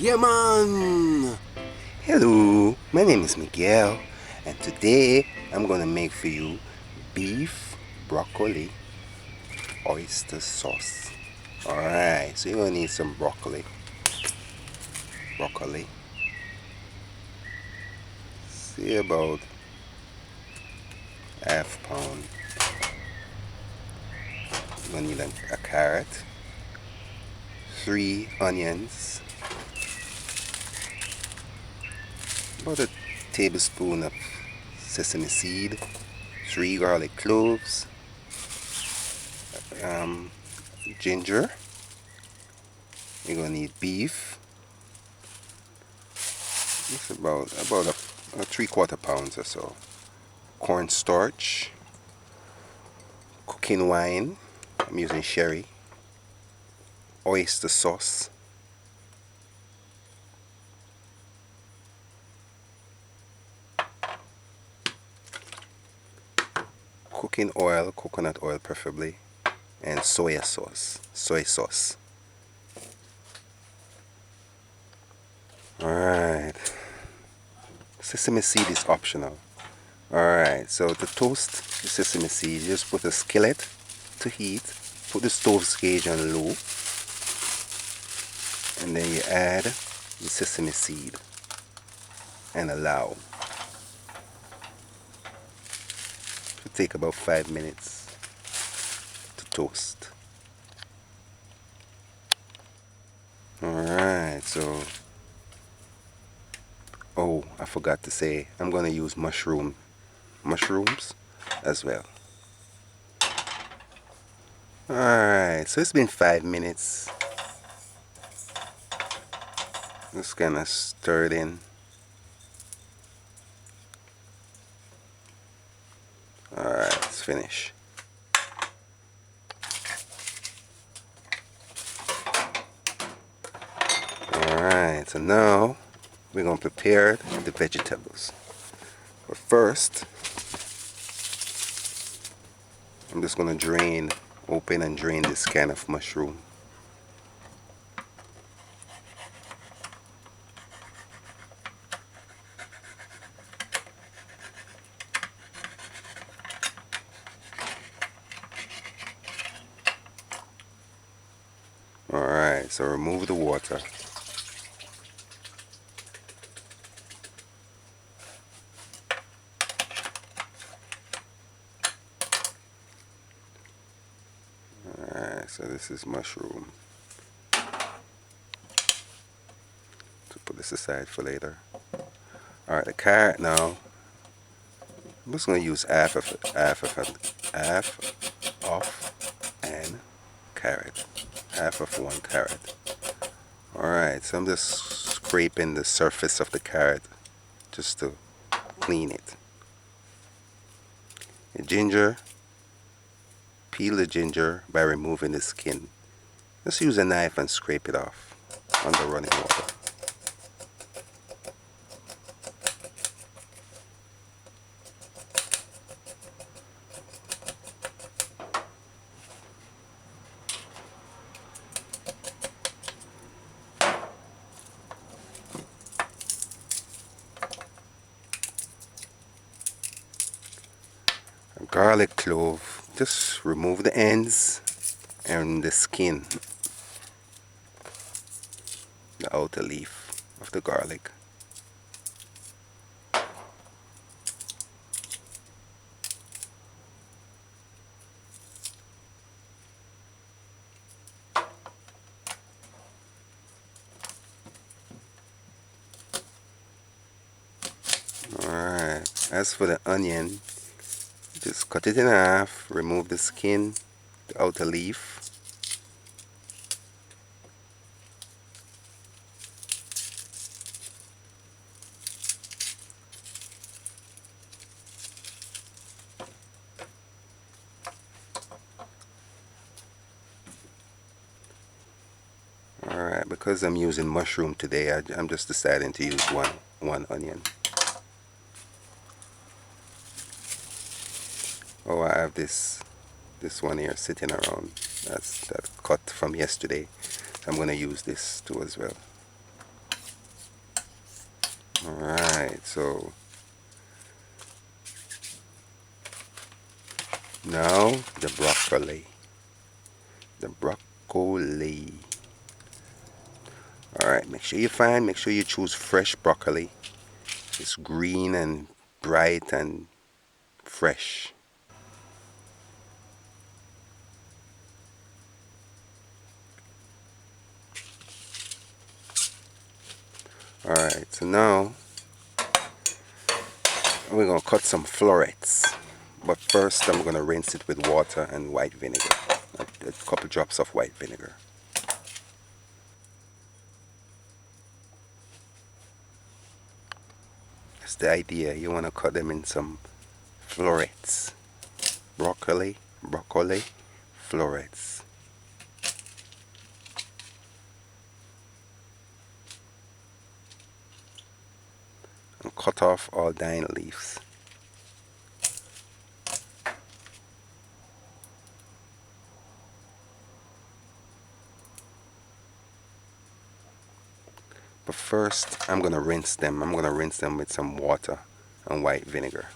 Yeah, man! Hello, my name is Miguel, and today I'm gonna make for you beef broccoli oyster sauce. Alright, so you're gonna need some broccoli, say about half pound. You're gonna need a carrot, 3 onions, about a tablespoon of sesame seed, 3 garlic cloves, ginger. You're gonna need beef. It's about a 3/4 pounds or so. Cornstarch, cooking wine. I'm using sherry. Oyster sauce. Cooking oil, coconut oil preferably, and soy sauce. Alright. Sesame seed is optional. Alright, so to toast the sesame seed, you just put a skillet to heat, put the stove's gauge on low, and then you add the sesame seed and allow. It will take about 5 minutes to toast. Alright, so oh, I forgot to say, I'm gonna use mushrooms as well. Alright, so it's been 5 minutes. Just gonna stir it in. Alright, it's finished. Alright, so now we're gonna prepare the vegetables. But first, I'm just gonna open and drain this can of mushroom. Alright, so remove the water. Alright, so this is mushroom. To put this aside for later. Alright, the carrot now. I'm just gonna use half of an carrot. Half of 1 carrot. Alright, so I'm just scraping the surface of the carrot just to clean it. The ginger, peel the ginger by removing the skin. Just use a knife and scrape it off under running water. A garlic clove, just remove the ends and the skin, the outer leaf of the garlic. Alright, as for the onion, just cut it in half, remove the skin, the outer leaf. Alright, because I'm using mushroom today, I'm just deciding to use one onion. Oh, I have this one here sitting around. That cut from yesterday. I'm gonna use this too as well. Alright, so now the broccoli. The broccoli. Alright, make sure you choose fresh broccoli. It's green and bright and fresh. Alright, so now we're going to cut some florets. But first I'm going to rinse it with water and white vinegar. A couple drops of white vinegar. That's the idea. You want to cut them in some florets. Broccoli, florets. And cut off all dying leaves. But first I'm going to rinse them. I'm going to rinse them with some water and white vinegar.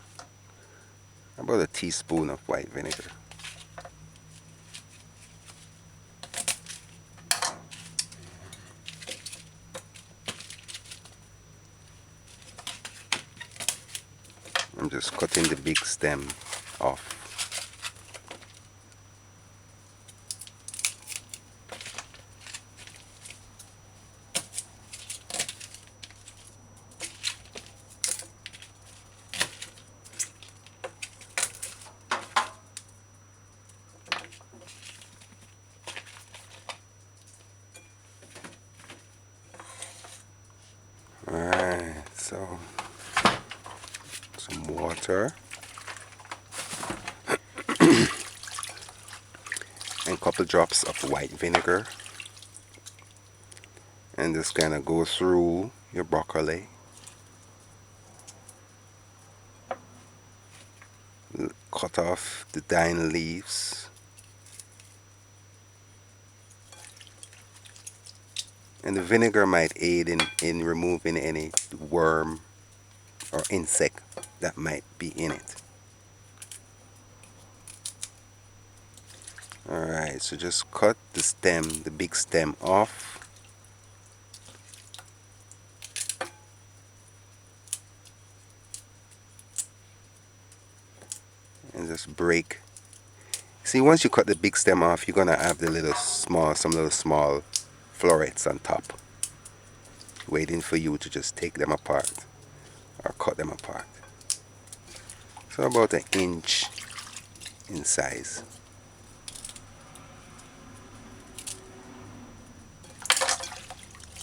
About a teaspoon of white vinegar. I'm just cutting the big stem off. Alright, so some water and a couple drops of white vinegar, and just kind of go through your broccoli. Cut off the dying leaves, and the vinegar might aid in removing any worm or insect that might be in it. Alright, so just cut the stem, the big stem off. And just break. See, once you cut the big stem off, you're gonna have the some little small florets on top, waiting for you to just take them apart or cut them apart. So about an inch in size.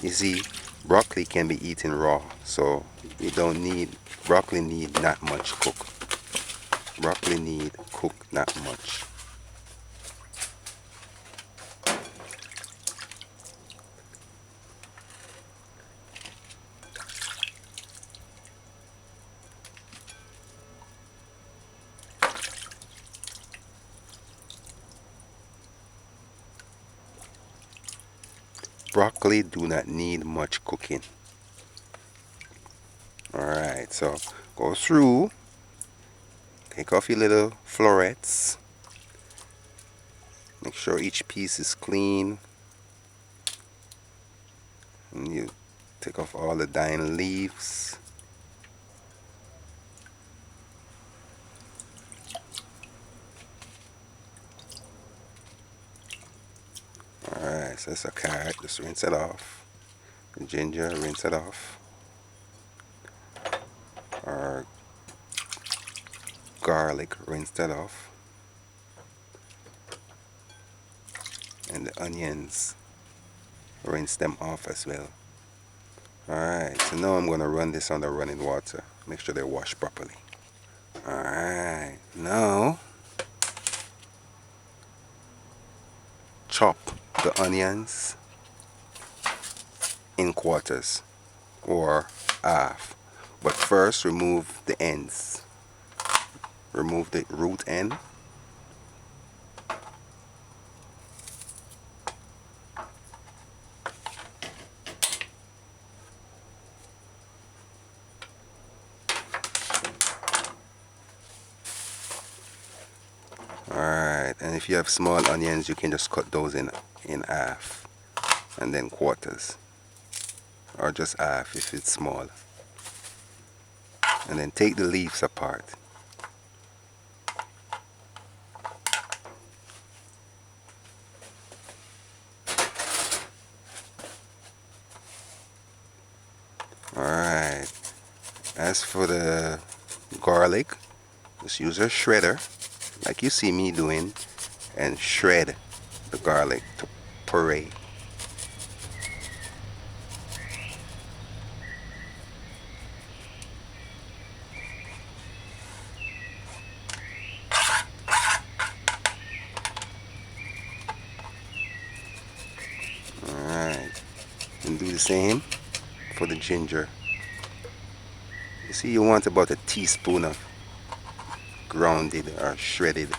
You see, broccoli can be eaten raw, so you don't need, broccoli need not much cook. Broccoli need cook not much. Broccoli do not need much cooking. Alright, so go through, take off your little florets, make sure each piece is clean, and you take off all the dying leaves. Alright, so that's a carrot, just rinse it off. The ginger, rinse it off. Or garlic, rinse that off. And the onions, rinse them off as well. Alright, so now I'm going to run this under running water. Make sure they're washed properly. Alright, now chop the onions in quarters or half. But first remove the ends. Remove the root end. Alright, and if you have small onions, you can just cut those in half and then quarters, or just half if it's small, and then take the leaves apart. Alright, as for the garlic, just use a shredder like you see me doing and shred the garlic to puree. Alright, and do the same for the ginger. You see, you want about a teaspoon of grounded or shredded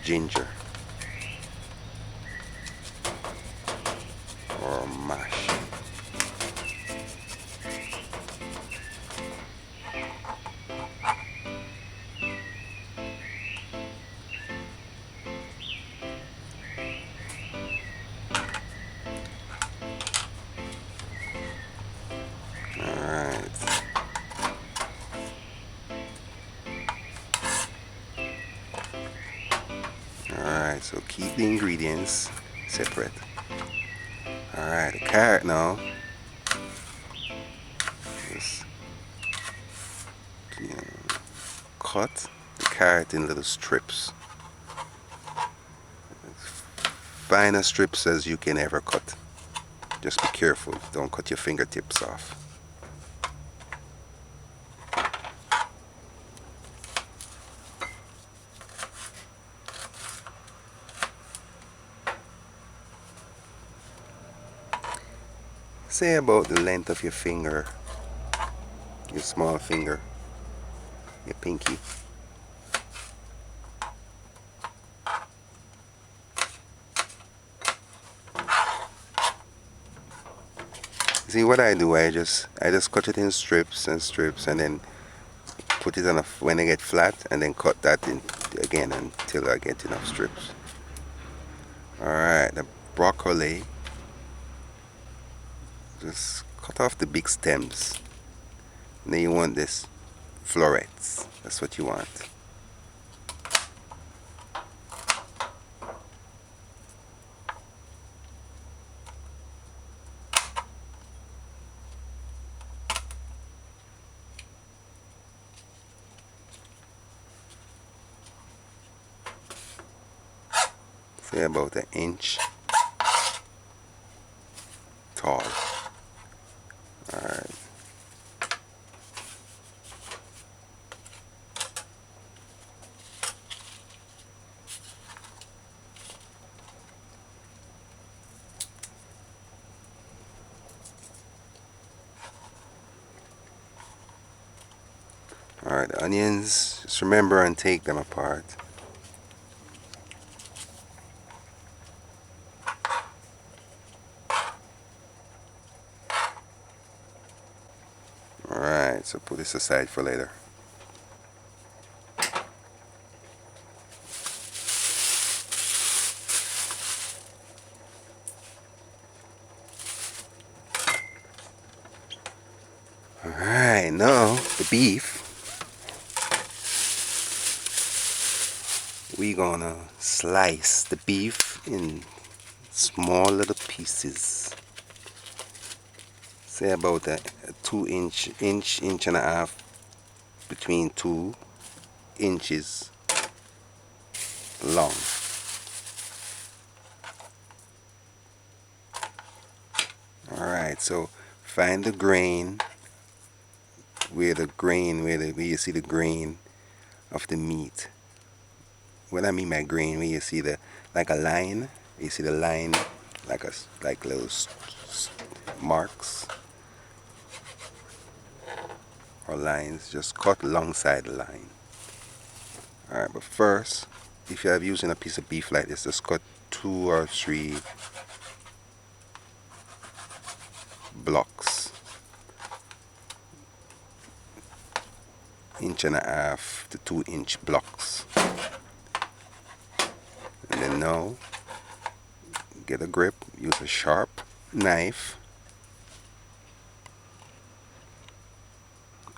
ginger or mash. Alright. Alright, so keep the ingredients separate. Alright, the carrot now. Just cut the carrot in little strips. Finer strips as you can ever cut. Just be careful, don't cut your fingertips off. Say about the length of your finger, your small finger, your pinky. See what I do, I just cut it in strips and strips, and then put it on when I get flat, and then cut that in again until I get enough strips. Alright, the broccoli, just cut off the big stems. And then you want this florets, that's what you want. Say about an inch tall. Alright. Alright, the onions, just remember and take them apart. Alright, so put this aside for later. Alright, now the beef. We're gonna slice the beef in small little pieces. Say about a 2 inch and a half, between 2 inches long. Alright, so find the grain, where you see the grain of the meat. What I mean by grain, where you see the, like a line, you see the line, like little marks or lines, just cut alongside the line. Alright, but first, if you are using a piece of beef like this, just cut 2 or 3 blocks, 1.5 to 2 inch blocks. now get a grip, use a sharp knife,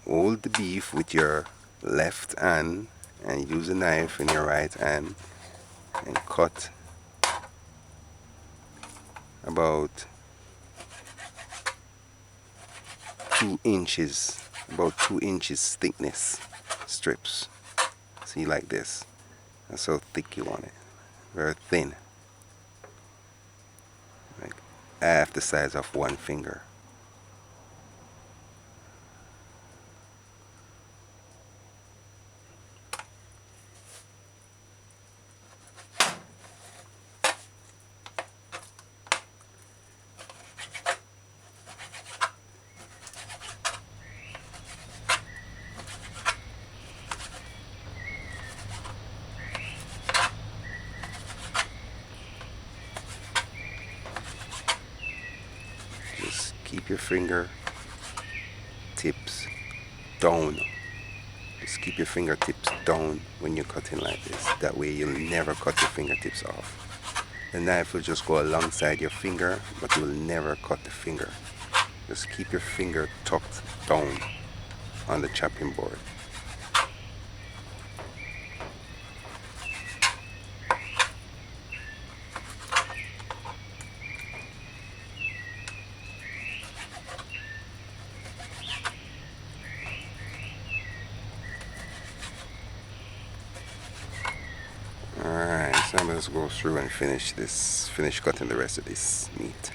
hold the beef with your left hand and use a knife in your right hand and cut about 2 inches, about 2 inches thickness strips. See, like this. That's how thick you want it. Very thin, like half the size of one finger. Just keep your finger tips down. Just keep your fingertips down when you're cutting like this. That way you'll never cut your fingertips off. The knife will just go alongside your finger, but you will never cut the finger. Just keep your finger tucked down on the chopping board. Alright, so I'm going to go through and finish cutting the rest of this meat.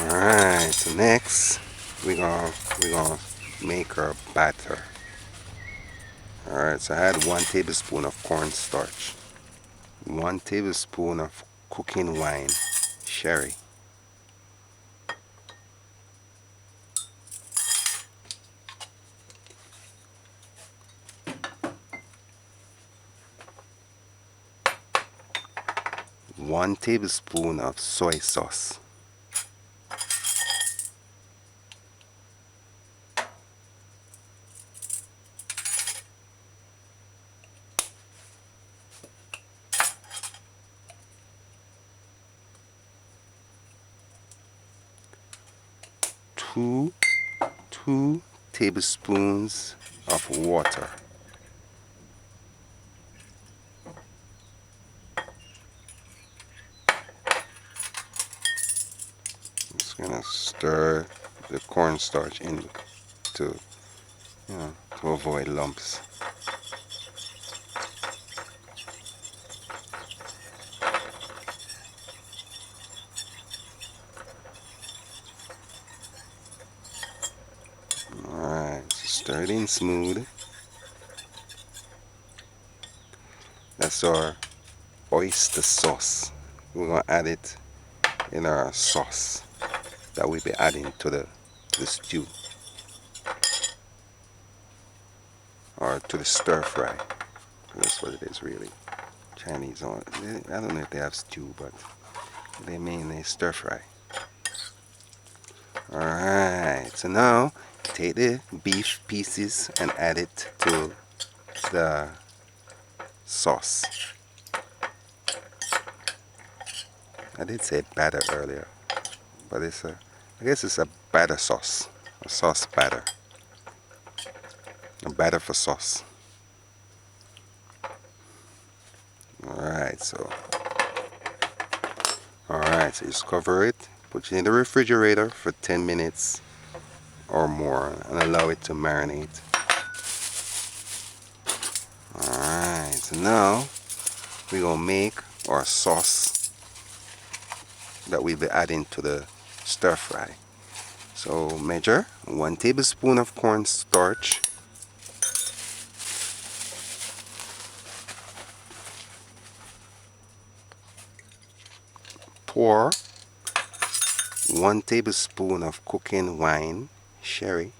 Alright, so next we're gonna make our batter. Alright, so I had 1 tablespoon of cornstarch, 1 tablespoon of cooking wine, sherry, 1 tablespoon of soy sauce, 2 tablespoons of water. I'm just gonna stir the cornstarch in to to avoid lumps. Alright, so stir it in smooth. That's our oyster sauce. We're gonna add it in our sauce that we'll be adding to the stew, or to the stir fry. That's what it is really. Chinese, I don't know if they have stew, but they mainly stir fry. Alright, so now take the beef pieces and add it to the sauce. I did say batter earlier, but I guess it's a batter sauce, a sauce batter, a batter for sauce. Alright, so just cover it, put it in the refrigerator for 10 minutes or more and allow it to marinate. Alright, so now we're gonna make our sauce that we'll be adding to the stir fry. So measure 1 tablespoon of cornstarch, pour 1 tablespoon of cooking wine, sherry,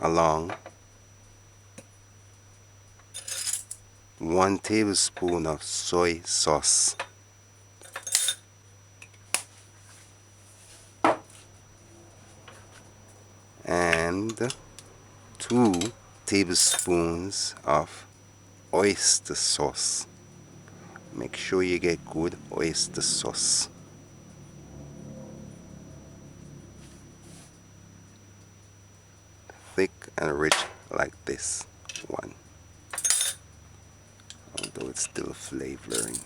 along 1 tablespoon of soy sauce, and 2 tablespoons of oyster sauce. Make sure you get good oyster sauce. Thick and rich like this one, although it's still flavoring.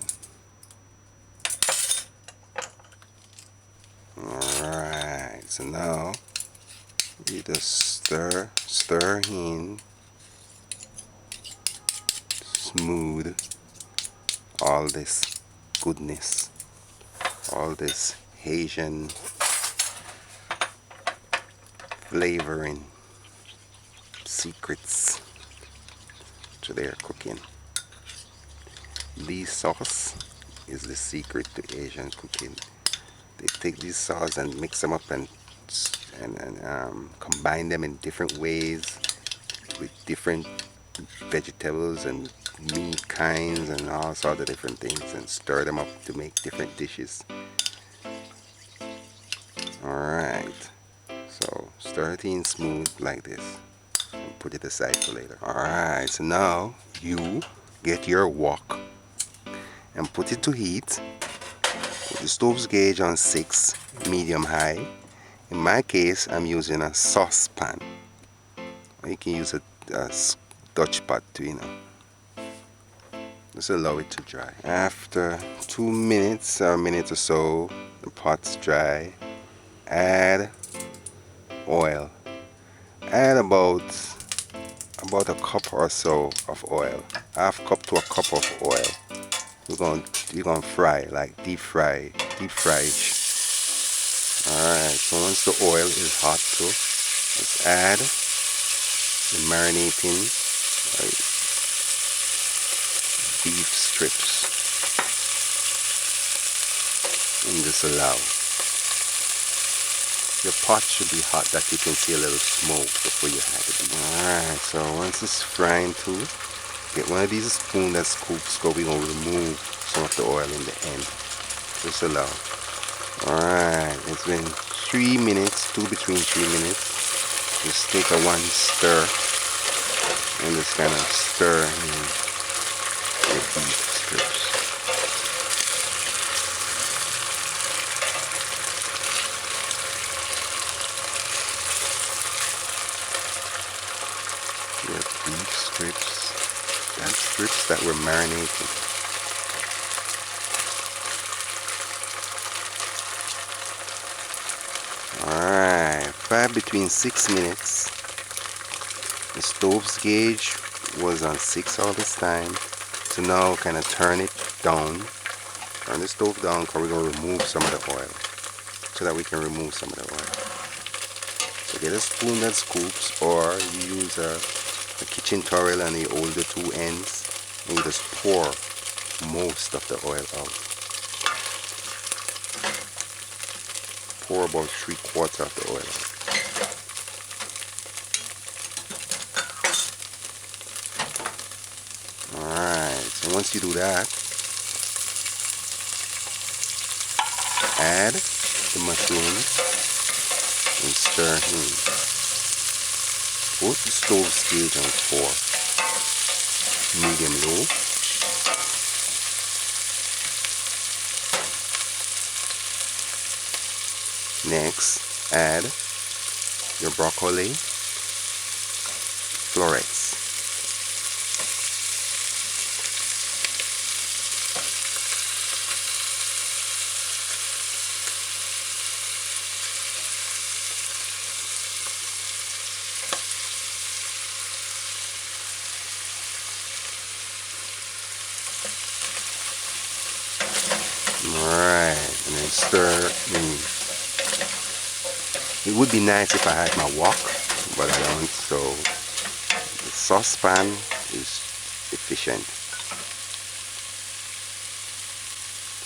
Alright, so now you just stir in smooth all this goodness, all this Haitian flavoring secrets to their cooking. This sauce is the secret to Asian cooking. They take these sauce and mix them up and combine them in different ways with different vegetables and meat kinds and all sorts of different things, and stir them up to make different dishes. Alright, so stir it in smooth like this and put it aside for later. Alright, so now you get your wok and put it to heat. Put the stove's gauge on 6, medium high. In my case, I'm using a saucepan. Or you can use a Dutch pot too, you know. Just allow it to dry. After 2 minutes or a minute or so, the pot's dry. Add oil. Add about a cup or so of oil. Half cup to a cup of oil. You're gonna fry, like deep fry. Alright, so once the oil is hot too, let's add the marinating beef strips and just allow. Your pot should be hot that you can see a little smoke before you add it. Alright, so once it's frying too, get one of these spoons that scoops, so we're going to remove some of the oil in the end. Just allow. Alright, it's been 3 minutes, between 3 minutes. Just take a one stir and just kind of stir in the beef strips. Your beef strips, and strips that were marinated. Alright, fry between 6 minutes. The stove's gauge was on 6 all this time. So now kind of turn it down. Turn the stove down because we're going to remove some of the oil. So that we can remove some of the oil. So get a spoon that scoops, or you use a kitchen towel and you hold the 2 ends and you just pour most of the oil out. Pour about 3/4 of the oil out. Alright, so once you do that, add the mushrooms and stir in. Put the stove's gauge on 4, medium low. Next, add your broccoli florets. Alright, and then stir. It would be nice if I had my wok, but I don't, so the saucepan is efficient.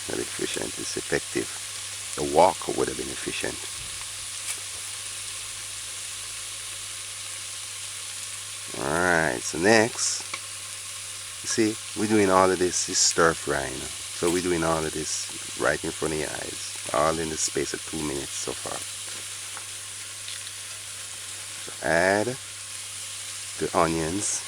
Not efficient, it's effective. The wok would have been efficient. Alright, so next, you see, we're doing all of this is stir frying. So we're doing all of this right in front of your eyes, all in the space of 2 minutes so far. So add the onions.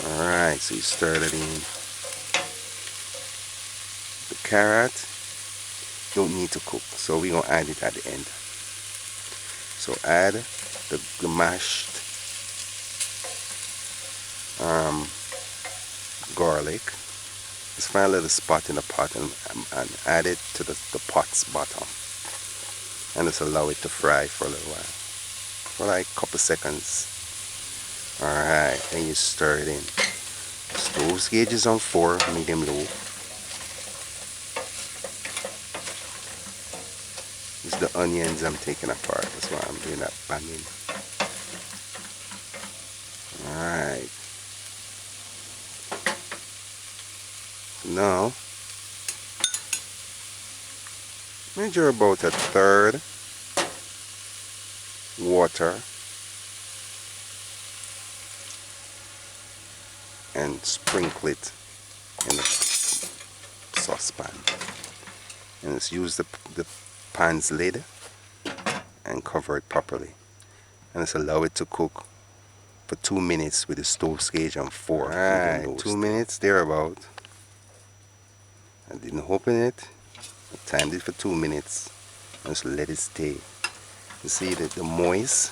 Alright, so you stir it in. The carrot don't need to cook, so we're going to add it at the end. So add the mashed garlic. Just find a little spot in the pot and add it to the pot's bottom. And just allow it to fry for a little while. For like a couple seconds. Alright, then you stir it in. Stove gauge is on 4, medium low. It's the onions I'm taking apart. That's why I'm doing that banging. Alright. Now, measure about 1/3 water and sprinkle it in the saucepan. And just use the pan's lid and cover it properly. And just allow it to cook for 2 minutes with the stove gauge on 4. Alright, 2 minutes thereabout. I didn't open it. I timed it for 2 minutes. And just let it stay. You see that the moist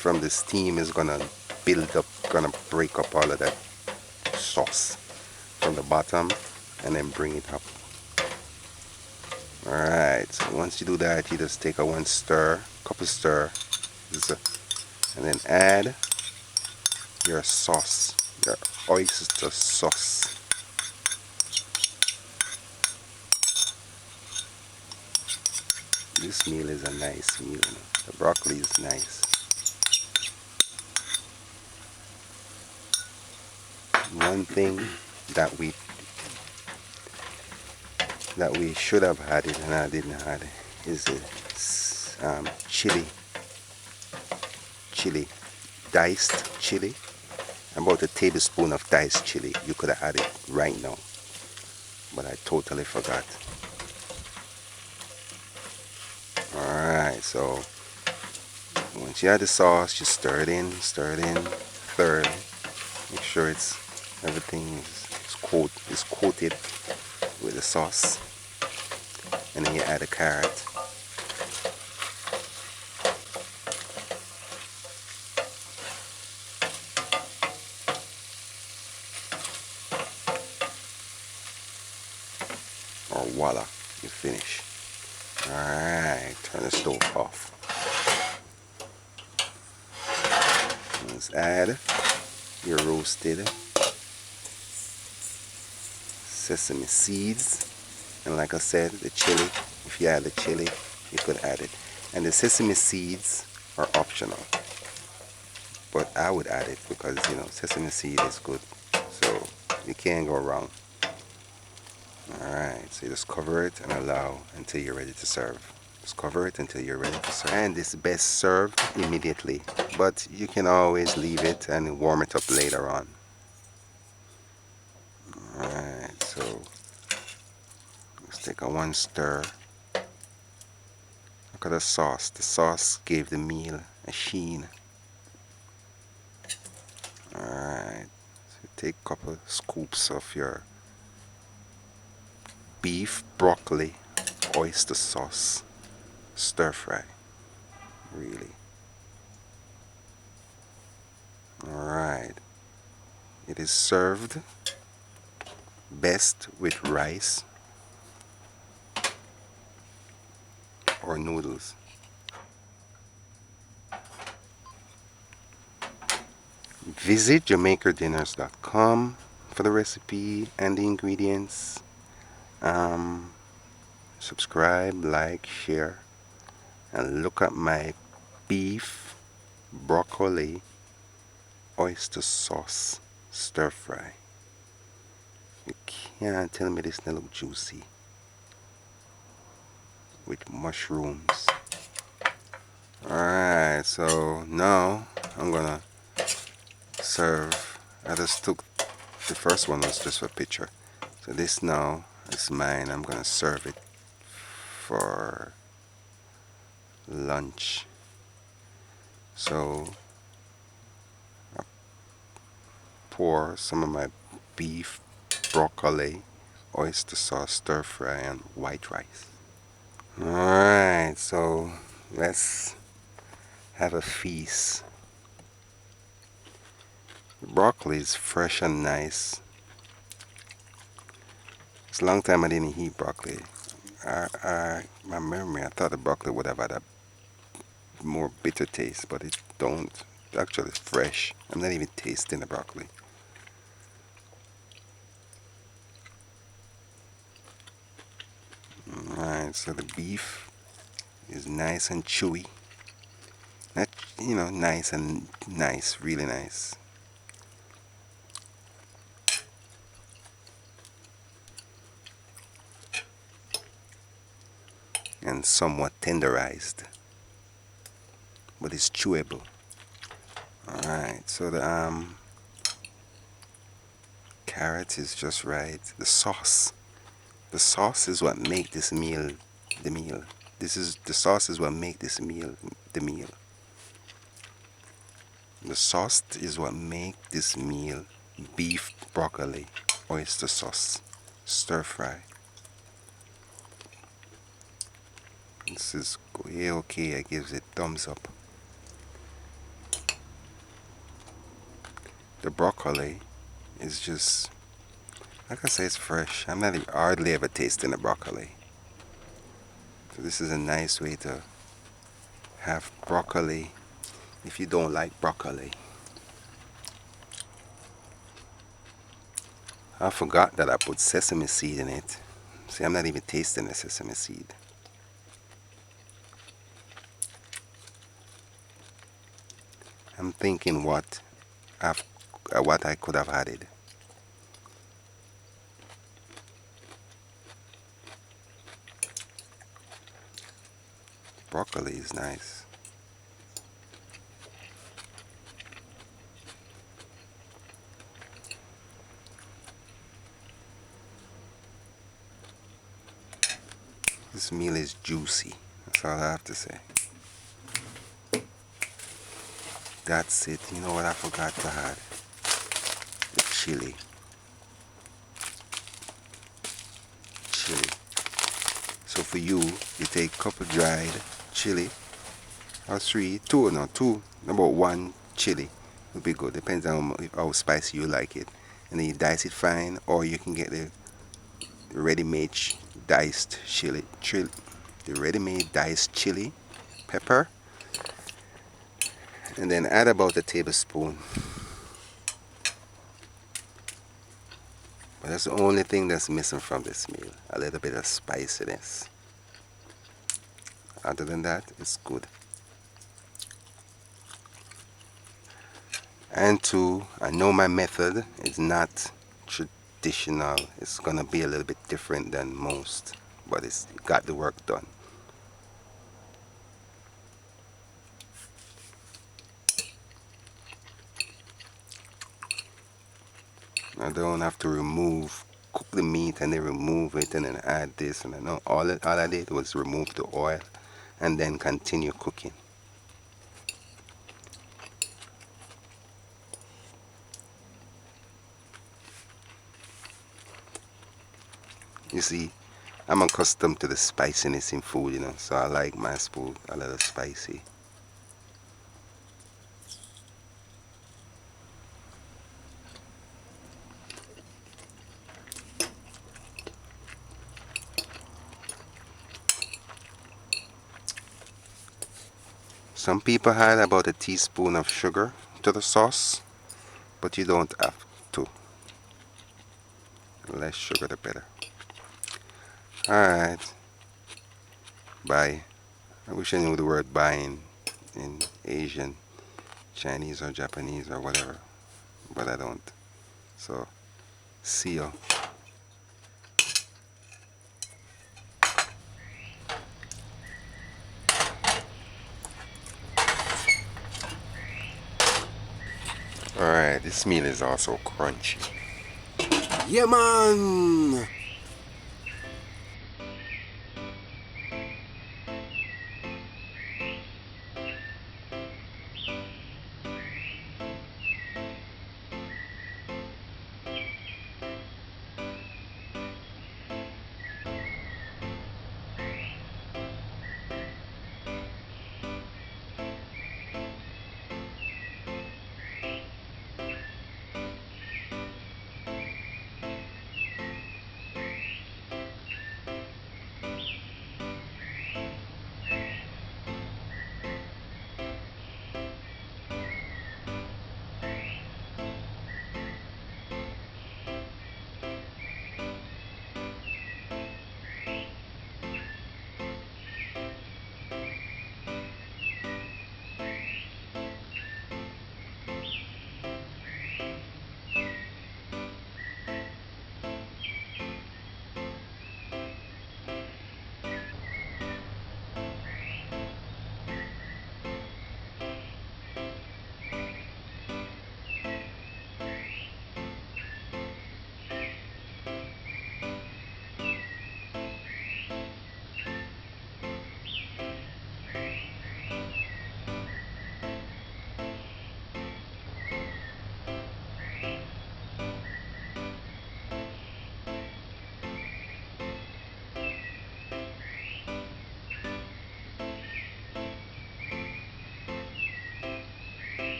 from the steam is gonna build up, gonna break up all of that sauce from the bottom and then bring it up. Alright, so once you do that, you just take a couple stir, and then add your sauce, your oyster sauce. This meal is a nice meal. The broccoli is nice. One thing that we should have had it and I didn't have it is the chili, diced chili. About a tablespoon of diced chili. You could have added right now, but I totally forgot. Alright, so once you add the sauce, you stir it in thoroughly. Make sure everything is coated with the sauce, and then you add a carrot. Or voila, you finish. Alright, turn the stove off. Let's add your roasted sesame seeds, and like I said, the chili. If you add the chili, you could add it. And the sesame seeds are optional, but I would add it because sesame seed is good, so you can't go wrong. Alright, so you just cover it and allow until you're ready to serve. Just cover it until you're ready to serve. And it's best served immediately, but you can always leave it and warm it up later on. Alright, so let's take a 1 stir. Look at the sauce. The sauce gave the meal a sheen. Alright, so take a couple scoops of your beef broccoli oyster sauce stir fry. Really. Alright. It is served best with rice or noodles. Visit JamaicaDinners.com for the recipe and the ingredients. Um, Subscribe, like, share, and look at my beef broccoli oyster sauce stir fry. You can't tell me this doesn't look juicy with mushrooms. Alright, so now I'm gonna serve. I just took the first one was just for picture. So this now is mine. I'm gonna serve it for lunch. So I pour some of my beef broccoli oyster sauce stir fry on white rice. Alright, so let's have a feast. The broccoli is fresh and nice. It's a long time I didn't eat broccoli. My memory, I thought the broccoli would have had a more bitter taste, but it don't. Actually, it's fresh. I'm not even tasting the broccoli. Alright, so the beef is nice and chewy. Not, nice and nice, really nice. And somewhat tenderized, but it's chewable. Alright, so the carrot is just right. The sauce is what make this meal the meal. The sauce is what make this meal the meal. The sauce is what make this meal beef broccoli oyster sauce stir fry. This is okay. I gives it thumbs up. The broccoli is just, like I say, it's fresh. I'm not even hardly ever tasting the broccoli. So this is a nice way to have broccoli if you don't like broccoli. I forgot that I put sesame seed in it. See, I'm not even tasting the sesame seed. I'm thinking what I could have added. Broccoli is nice. This meal is juicy. That's all I have to say. That's it. You know what I forgot to add? The chili. So for you take a cup of dried chili, or about one chili would be good. Depends on how spicy you like it. And then you dice it fine, or you can get the ready-made diced the ready-made diced chili pepper, and then add about a tablespoon. But that's the only thing that's missing from this meal, a little bit of spiciness. Other than that, it's good. And two, I know my method is not traditional. It's gonna be a little bit different than most, but it's got the work done. I don't have to cook the meat and then remove it and then add this and then all I did was remove the oil and then continue cooking. You see, I'm accustomed to the spiciness in food, so I like my food a little spicy. Some people add about a teaspoon of sugar to the sauce, but you don't have to. The less sugar the better. Alright, bye. I wish I knew the word bye in Asian, Chinese or Japanese or whatever, but I don't. So, see you. Alright, this meal is also crunchy. Yeah, man!